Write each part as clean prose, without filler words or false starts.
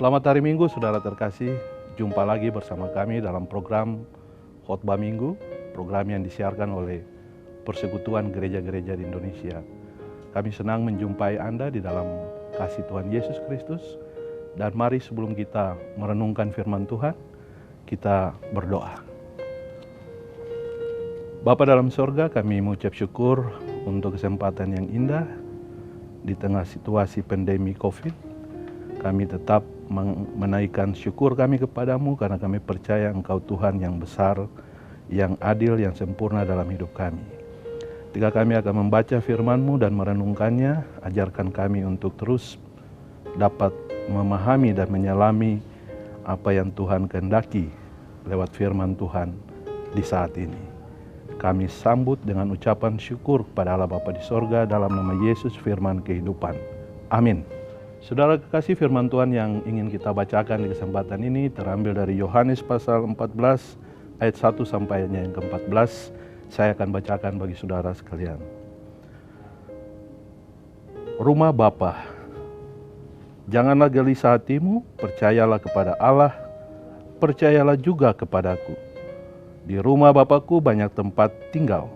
Selamat hari Minggu, saudara terkasih. Jumpa lagi bersama kami dalam program Khotbah Minggu, program yang disiarkan oleh Persekutuan Gereja-Gereja di Indonesia. Kami senang menjumpai Anda di dalam kasih Tuhan Yesus Kristus. Dan mari sebelum kita merenungkan firman Tuhan, kita berdoa. Bapa dalam sorga, kami mengucap syukur untuk kesempatan yang indah di tengah situasi pandemi COVID. Kami tetap menaikkan syukur kami kepadamu karena kami percaya Engkau Tuhan yang besar, yang adil, yang sempurna dalam hidup kami. Ketika kami akan membaca firman-Mu dan merenungkannya, ajarkan kami untuk terus dapat memahami dan menyelami apa yang Tuhan kehendaki lewat firman Tuhan di saat ini. Kami sambut dengan ucapan syukur kepada Allah Bapa di sorga dalam nama Yesus firman kehidupan. Amin. Saudara kekasih, firman Tuhan yang ingin kita bacakan di kesempatan ini terambil dari Yohanes pasal 14 ayat 1 sampai yang ke-14. Saya akan bacakan bagi saudara sekalian. Rumah Bapa, janganlah gelisah hatimu, percayalah kepada Allah, percayalah juga kepadaku. Di rumah Bapakku banyak tempat tinggal.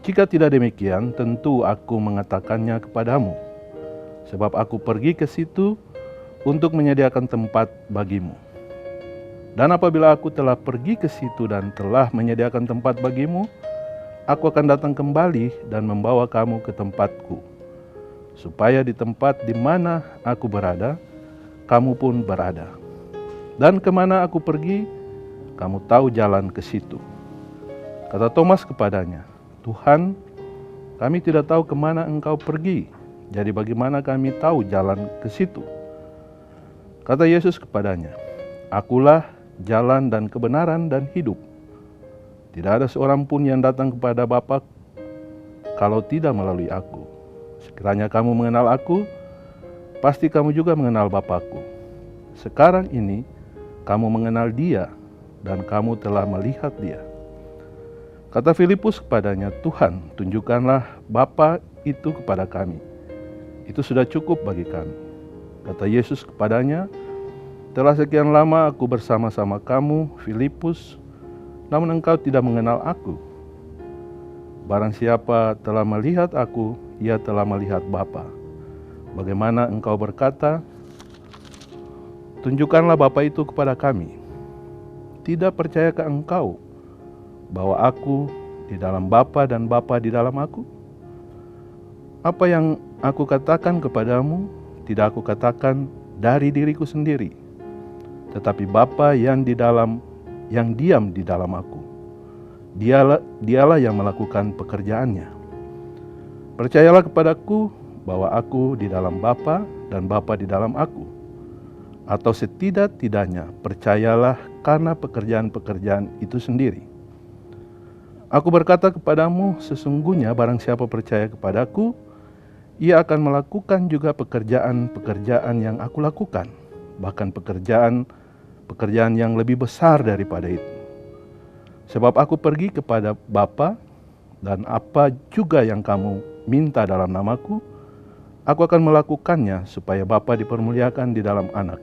Jika tidak demikian, tentu aku mengatakannya kepadamu. Sebab aku pergi ke situ untuk menyediakan tempat bagimu. Dan apabila aku telah pergi ke situ dan telah menyediakan tempat bagimu, aku akan datang kembali dan membawa kamu ke tempatku, supaya di tempat di mana aku berada, kamu pun berada. Dan kemana aku pergi, kamu tahu jalan ke situ. Kata Thomas kepadanya, Tuhan, kami tidak tahu kemana Engkau pergi. Jadi bagaimana kami tahu jalan ke situ? Kata Yesus kepadanya, Akulah jalan dan kebenaran dan hidup. Tidak ada seorang pun yang datang kepada Bapa kalau tidak melalui aku. Sekiranya kamu mengenal aku, pasti kamu juga mengenal Bapakku. Sekarang ini kamu mengenal Dia dan kamu telah melihat Dia. Kata Filipus kepadanya, Tuhan, tunjukkanlah Bapa itu kepada kami. Itu sudah cukup bagi kami. Kata Yesus kepadanya, telah sekian lama aku bersama-sama kamu, Filipus, namun engkau tidak mengenal aku. Barang siapa telah melihat aku, ia telah melihat Bapa. Bagaimana engkau berkata, tunjukkanlah Bapa itu kepada kami. Tidak percayakah engkau bahwa aku di dalam Bapa dan Bapa di dalam aku? Apa yang aku katakan kepadamu, tidak aku katakan dari diriku sendiri, tetapi Bapa yang diam di dalam aku. Dialah yang melakukan pekerjaannya. Percayalah kepadaku bahwa aku di dalam Bapa dan Bapa di dalam aku. Atau setidak-tidaknya percayalah karena pekerjaan-pekerjaan itu sendiri. Aku berkata kepadamu, sesungguhnya barang siapa percaya kepadaku, ia akan melakukan juga pekerjaan-pekerjaan yang aku lakukan, bahkan pekerjaan yang lebih besar daripada itu. Sebab aku pergi kepada Bapa, dan apa juga yang kamu minta dalam namaku, aku akan melakukannya supaya Bapa dipermuliakan di dalam Anak.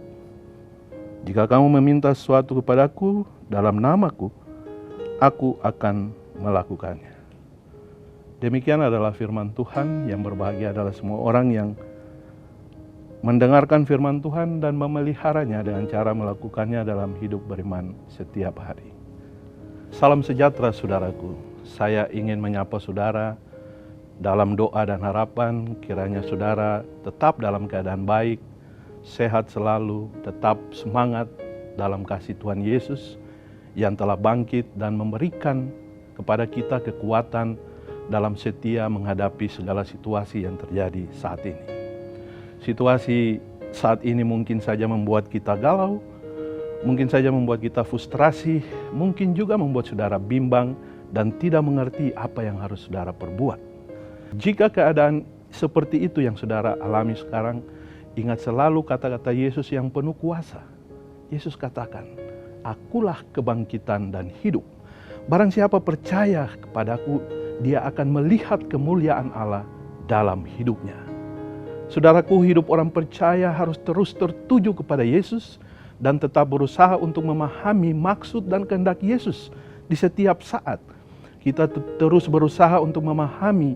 Jika kamu meminta sesuatu kepadaku dalam namaku, aku akan melakukannya. Demikian adalah firman Tuhan. Yang berbahagia adalah semua orang yang mendengarkan firman Tuhan dan memeliharanya dengan cara melakukannya dalam hidup beriman setiap hari. Salam sejahtera saudaraku. Saya ingin menyapa saudara dalam doa dan harapan kiranya saudara tetap dalam keadaan baik, sehat selalu, tetap semangat dalam kasih Tuhan Yesus yang telah bangkit dan memberikan kepada kita kekuatan dalam setia menghadapi segala situasi yang terjadi saat ini. Situasi saat ini mungkin saja membuat kita galau, mungkin saja membuat kita frustrasi, mungkin juga membuat saudara bimbang dan tidak mengerti apa yang harus saudara perbuat. Jika keadaan seperti itu yang saudara alami sekarang, ingat selalu kata-kata Yesus yang penuh kuasa. Yesus katakan, Akulah kebangkitan dan hidup. Barang siapa percaya kepadaku, dia akan melihat kemuliaan Allah dalam hidupnya. Saudaraku, hidup orang percaya harus terus tertuju kepada Yesus dan tetap berusaha untuk memahami maksud dan kehendak Yesus di setiap saat. Kita terus berusaha untuk memahami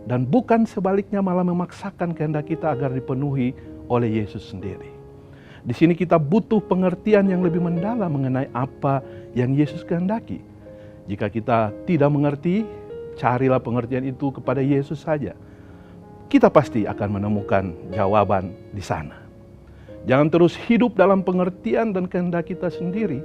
dan bukan sebaliknya malah memaksakan kehendak kita agar dipenuhi oleh Yesus sendiri. Di sini kita butuh pengertian yang lebih mendalam mengenai apa yang Yesus kehendaki. Jika kita tidak mengerti, carilah pengertian itu kepada Yesus saja. Kita pasti akan menemukan jawaban di sana. Jangan terus hidup dalam pengertian dan kehendak kita sendiri.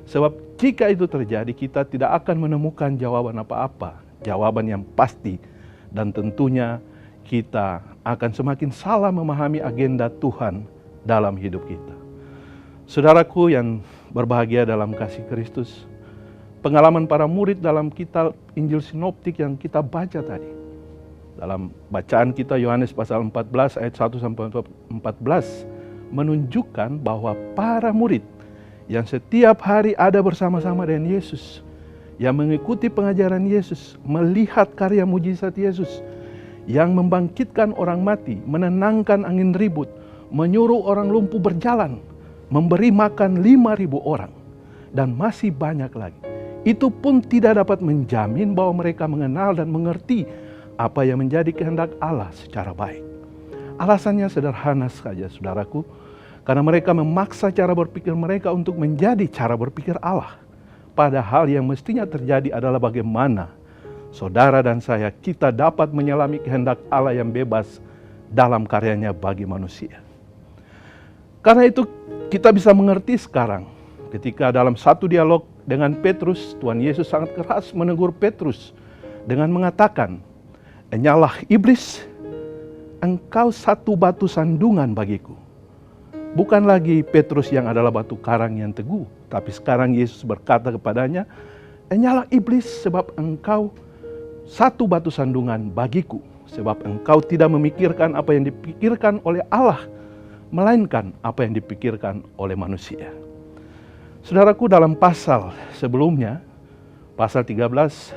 Sebab jika itu terjadi, kita tidak akan menemukan jawaban apa-apa. Jawaban yang pasti. Dan tentunya kita akan semakin salah memahami agenda Tuhan dalam hidup kita. Saudaraku yang berbahagia dalam kasih Kristus, pengalaman para murid dalam kitab Injil Sinoptik yang kita baca tadi. Dalam bacaan kita Yohanes pasal 14 ayat 1 sampai 14 menunjukkan bahwa para murid yang setiap hari ada bersama-sama dengan Yesus, yang mengikuti pengajaran Yesus, melihat karya mujizat Yesus, yang membangkitkan orang mati, menenangkan angin ribut, menyuruh orang lumpuh berjalan, memberi makan 5.000 orang, dan masih banyak lagi. Itu pun tidak dapat menjamin bahwa mereka mengenal dan mengerti apa yang menjadi kehendak Allah secara baik. Alasannya sederhana saja, saudaraku, karena mereka memaksa cara berpikir mereka untuk menjadi cara berpikir Allah. Padahal yang mestinya terjadi adalah bagaimana saudara dan saya kita dapat menyelami kehendak Allah yang bebas dalam karyanya bagi manusia. Karena itu kita bisa mengerti sekarang ketika dalam satu dialog dengan Petrus, Tuhan Yesus sangat keras menegur Petrus dengan mengatakan, "Enyalah iblis, engkau satu batu sandungan bagiku." Bukan lagi Petrus yang adalah batu karang yang teguh, tapi sekarang Yesus berkata kepadanya, "Enyalah iblis, sebab engkau satu batu sandungan bagiku, sebab engkau tidak memikirkan apa yang dipikirkan oleh Allah, melainkan apa yang dipikirkan oleh manusia." Saudaraku, dalam pasal sebelumnya, pasal 13,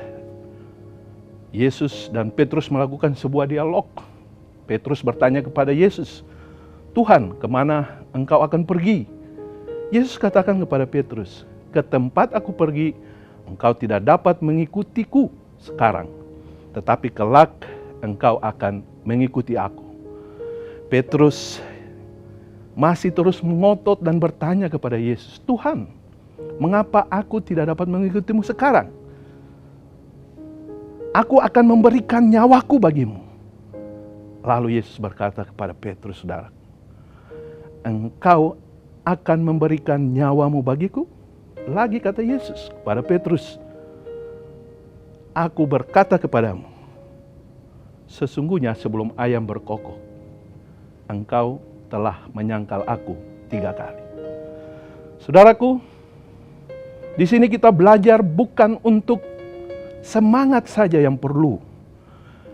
Yesus dan Petrus melakukan sebuah dialog. Petrus bertanya kepada Yesus, "Tuhan, kemana engkau akan pergi?" Yesus katakan kepada Petrus, "Ke tempat aku pergi, engkau tidak dapat mengikutiku sekarang, tetapi kelak engkau akan mengikuti aku." Petrus masih terus mengotot dan bertanya kepada Yesus, "Tuhan, mengapa aku tidak dapat mengikutimu sekarang? Aku akan memberikan nyawaku bagimu." Lalu Yesus berkata kepada Petrus, "Saudara, engkau akan memberikan nyawamu bagiku?" Lagi kata Yesus kepada Petrus, "Aku berkata kepadamu, sesungguhnya sebelum ayam berkokok, engkau telah menyangkal aku 3 kali." Saudaraku, di sini kita belajar bukan untuk semangat saja yang perlu.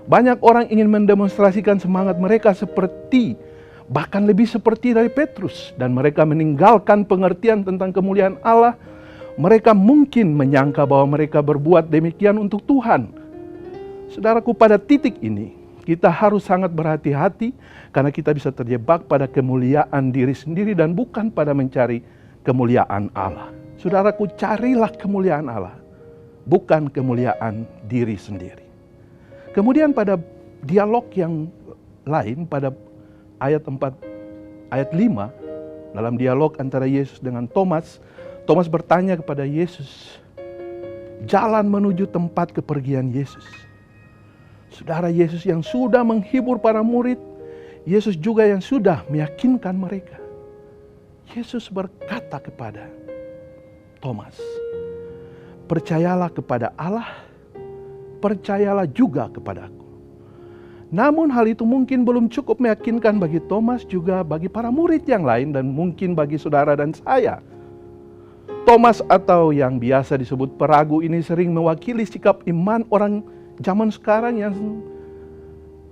Banyak orang ingin mendemonstrasikan semangat mereka seperti, bahkan lebih seperti dari Petrus. Dan mereka meninggalkan pengertian tentang kemuliaan Allah. Mereka mungkin menyangka bahwa mereka berbuat demikian untuk Tuhan. Saudaraku, pada titik ini, kita harus sangat berhati-hati karena kita bisa terjebak pada kemuliaan diri sendiri dan bukan pada mencari kemuliaan Allah. Saudaraku, carilah kemuliaan Allah, bukan kemuliaan diri sendiri. Kemudian pada dialog yang lain, pada ayat 5, dalam dialog antara Yesus dengan Thomas, Thomas bertanya kepada Yesus, jalan menuju tempat kepergian Yesus. Saudara, Yesus yang sudah menghibur para murid, Yesus juga yang sudah meyakinkan mereka. Yesus berkata kepada Thomas, "Percayalah kepada Allah, percayalah juga kepadaku." Namun hal itu mungkin belum cukup meyakinkan bagi Thomas, juga bagi para murid yang lain, dan mungkin bagi saudara dan saya. Thomas atau yang biasa disebut peragu ini sering mewakili sikap iman orang zaman sekarang yang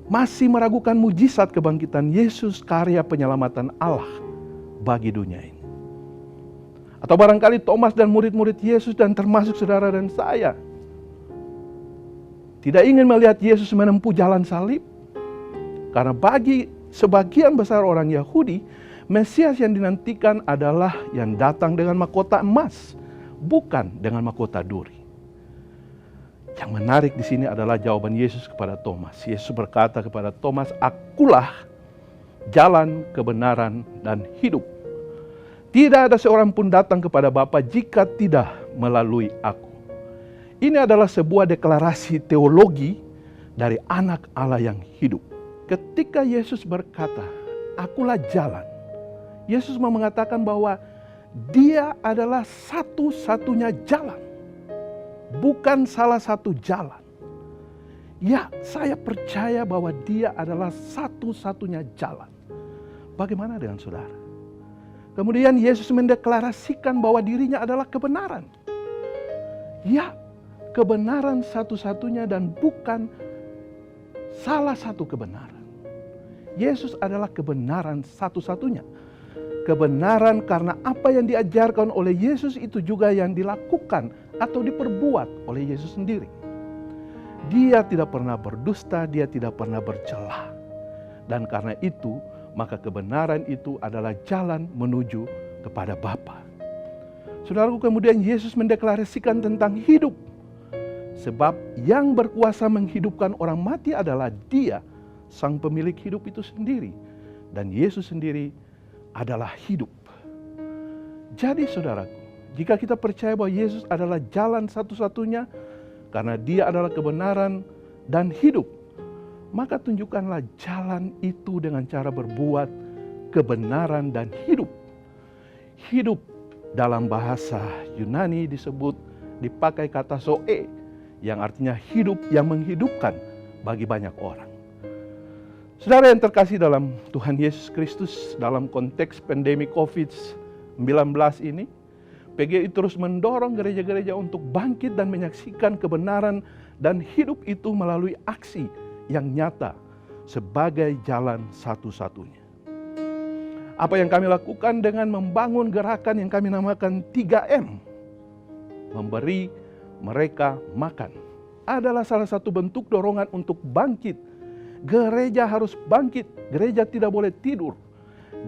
masih meragukan mujizat kebangkitan Yesus, karya penyelamatan Allah bagi dunia ini. Atau barangkali Thomas dan murid-murid Yesus dan termasuk saudara dan saya tidak ingin melihat Yesus menempuh jalan salib. Karena bagi sebagian besar orang Yahudi, Mesias yang dinantikan adalah yang datang dengan mahkota emas, bukan dengan mahkota duri. Yang menarik di sini adalah jawaban Yesus kepada Thomas. Yesus berkata kepada Thomas, "Akulah jalan, kebenaran, dan hidup. Tidak ada seorang pun datang kepada Bapa jika tidak melalui aku." Ini adalah sebuah deklarasi teologi dari anak Allah yang hidup. Ketika Yesus berkata, "Akulah jalan," Yesus mau mengatakan bahwa Dia adalah satu-satunya jalan, bukan salah satu jalan. Ya, saya percaya bahwa Dia adalah satu-satunya jalan. Bagaimana dengan saudara? Kemudian Yesus mendeklarasikan bahwa dirinya adalah kebenaran. Ya, kebenaran satu-satunya dan bukan salah satu kebenaran. Yesus adalah kebenaran satu-satunya. Kebenaran karena apa yang diajarkan oleh Yesus itu juga yang dilakukan atau diperbuat oleh Yesus sendiri. Dia tidak pernah berdusta, dia tidak pernah bercela. Dan karena itu, maka kebenaran itu adalah jalan menuju kepada Bapa. Saudaraku, kemudian Yesus mendeklarasikan tentang hidup. Sebab yang berkuasa menghidupkan orang mati adalah Dia, Sang Pemilik hidup itu sendiri. Dan Yesus sendiri adalah hidup. Jadi saudaraku, jika kita percaya bahwa Yesus adalah jalan satu-satunya, karena Dia adalah kebenaran dan hidup, maka tunjukkanlah jalan itu dengan cara berbuat kebenaran dan hidup. Hidup dalam bahasa Yunani dipakai kata zoe, yang artinya hidup yang menghidupkan bagi banyak orang. Saudara yang terkasih dalam Tuhan Yesus Kristus, dalam konteks pandemi COVID-19 ini, PGI terus mendorong gereja-gereja untuk bangkit dan menyaksikan kebenaran dan hidup itu melalui aksi yang nyata sebagai jalan satu-satunya. Apa yang kami lakukan dengan membangun gerakan yang kami namakan 3M, memberi mereka makan, adalah salah satu bentuk dorongan untuk bangkit. Gereja harus bangkit, gereja tidak boleh tidur,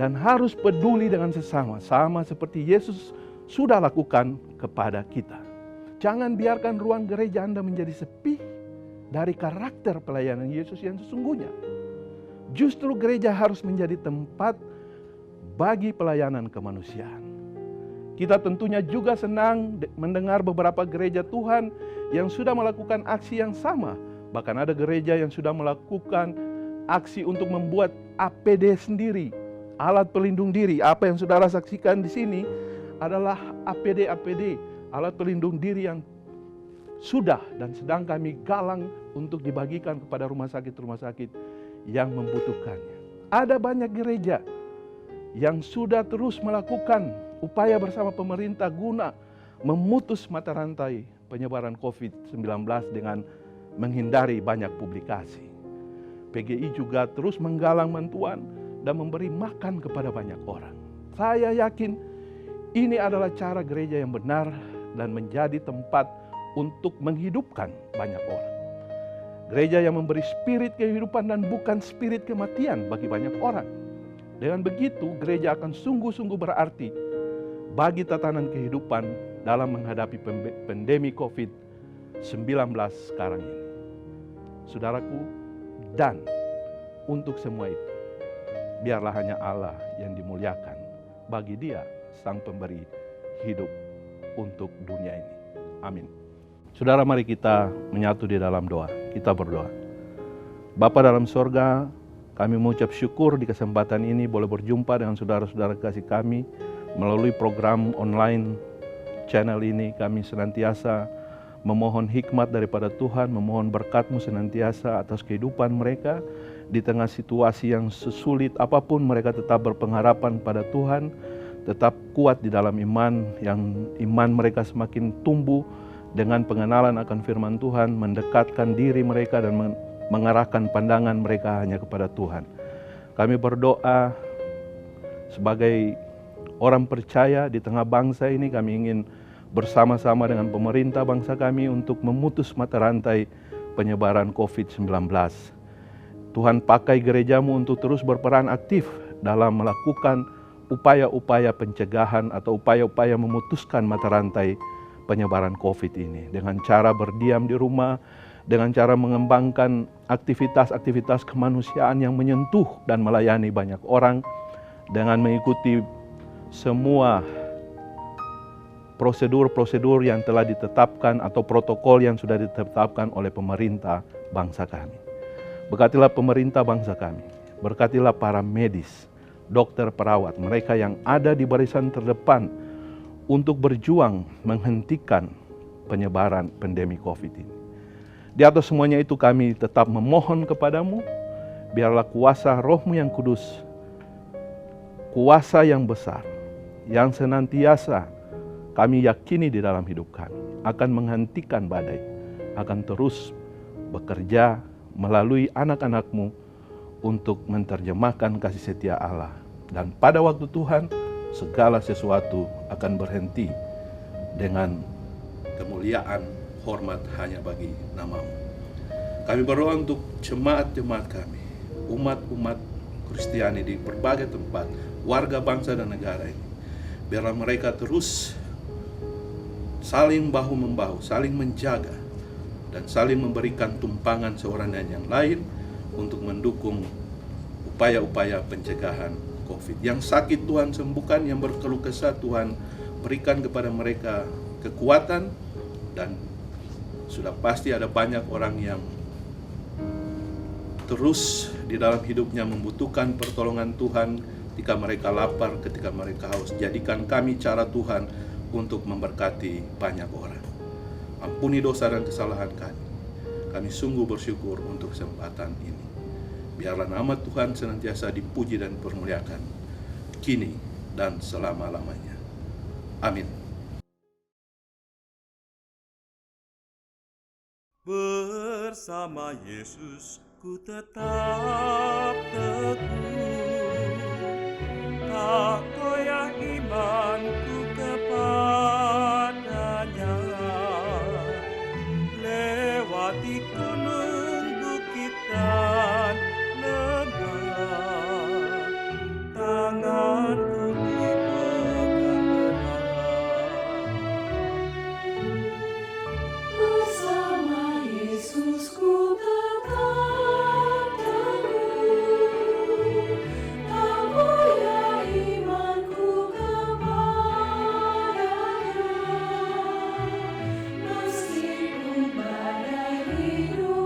dan harus peduli dengan sesama, sama seperti Yesus sudah lakukan kepada kita. Jangan biarkan ruang gereja Anda menjadi sepi dari karakter pelayanan Yesus yang sesungguhnya. Justru gereja harus menjadi tempat bagi pelayanan kemanusiaan. Kita tentunya juga senang mendengar beberapa gereja Tuhan yang sudah melakukan aksi yang sama. Bahkan ada gereja yang sudah melakukan aksi untuk membuat APD sendiri, alat pelindung diri. Apa yang saudara saksikan di sini adalah APD, alat pelindung diri yang sudah dan sedang kami galang untuk dibagikan kepada rumah sakit yang membutuhkannya. Ada banyak gereja yang sudah terus melakukan upaya bersama pemerintah guna memutus mata rantai penyebaran COVID-19 dengan menghindari banyak publikasi. PGI juga terus menggalang bantuan dan memberi makan kepada banyak orang. Saya yakin ini adalah cara gereja yang benar dan menjadi tempat untuk menghidupkan banyak orang. Gereja yang memberi spirit kehidupan dan bukan spirit kematian bagi banyak orang. Dengan begitu, gereja akan sungguh-sungguh berarti bagi tatanan kehidupan dalam menghadapi pandemi COVID-19 sekarang ini. Saudaraku, dan untuk semua itu, biarlah hanya Allah yang dimuliakan. Bagi Dia, Sang Pemberi hidup untuk dunia ini. Amin. Saudara, mari kita menyatu di dalam doa. Kita berdoa. Bapa dalam sorga, kami mengucap syukur di kesempatan ini boleh berjumpa dengan saudara-saudara kasih kami melalui program online channel ini. Kami senantiasa memohon hikmat daripada Tuhan, memohon berkat-Mu senantiasa atas kehidupan mereka. Di tengah situasi yang sesulit apapun, mereka tetap berpengharapan pada Tuhan, tetap kuat di dalam iman, yang iman mereka semakin tumbuh dengan pengenalan akan firman Tuhan, mendekatkan diri mereka dan mengarahkan pandangan mereka hanya kepada Tuhan. Kami berdoa sebagai orang percaya di tengah bangsa ini, kami ingin bersama-sama dengan pemerintah bangsa kami untuk memutus mata rantai penyebaran COVID-19. Tuhan pakai gerejamu untuk terus berperan aktif dalam melakukan upaya-upaya pencegahan atau upaya-upaya memutuskan mata rantai penyebaran COVID ini. Dengan cara berdiam di rumah, dengan cara mengembangkan aktivitas-aktivitas kemanusiaan yang menyentuh dan melayani banyak orang, dengan mengikuti semua prosedur-prosedur yang telah ditetapkan atau protokol yang sudah ditetapkan oleh pemerintah bangsa kami. Berkatilah pemerintah bangsa kami, berkatilah para medis, dokter, perawat, mereka yang ada di barisan terdepan untuk berjuang menghentikan penyebaran pandemi COVID ini. Di atas semuanya itu kami tetap memohon kepadamu, biarlah kuasa Roh-Mu yang kudus, kuasa yang besar, yang senantiasa kami yakini di dalam hidup kami, akan menghentikan badai, akan terus bekerja melalui anak-anak-Mu untuk menerjemahkan kasih setia Allah. Dan pada waktu Tuhan, segala sesuatu akan berhenti dengan kemuliaan, hormat hanya bagi nama-Mu. Kami berdoa untuk jemaat-jemaat kami, umat-umat Kristiani di berbagai tempat, warga bangsa dan negara ini. Biarlah mereka terus saling bahu-membahu, saling menjaga, dan saling memberikan tumpangan seorang dan yang lain untuk mendukung upaya-upaya pencegahan COVID. Yang sakit Tuhan sembuhkan, yang berkeluh kesah Tuhan berikan kepada mereka kekuatan, dan sudah pasti ada banyak orang yang terus di dalam hidupnya membutuhkan pertolongan Tuhan ketika mereka lapar, ketika mereka haus. Jadikan kami cara Tuhan untuk memberkati banyak orang. Ampuni dosa dan kesalahan kami. Kami sungguh bersyukur untuk kesempatan ini. Biarlah nama Tuhan senantiasa dipuji dan dipermuliakan, kini dan selama-lamanya. Amin. Bersama Yesus ku tetap teguh, tak goyah imanku kepadanya. Lewati gunung, bukit dan lembah, tanganku dipegang erat. Bersama Yesus ku tetap teguh, tak goyah imanku kepadanya. Meskipun badai hidup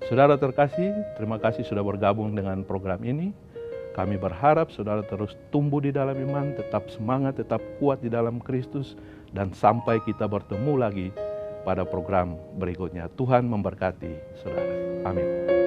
Saudara terkasih, terima kasih sudah bergabung dengan program ini. Kami berharap saudara terus tumbuh di dalam iman, tetap semangat, tetap kuat di dalam Kristus, dan sampai kita bertemu lagi pada program berikutnya. Tuhan memberkati saudara. Amin.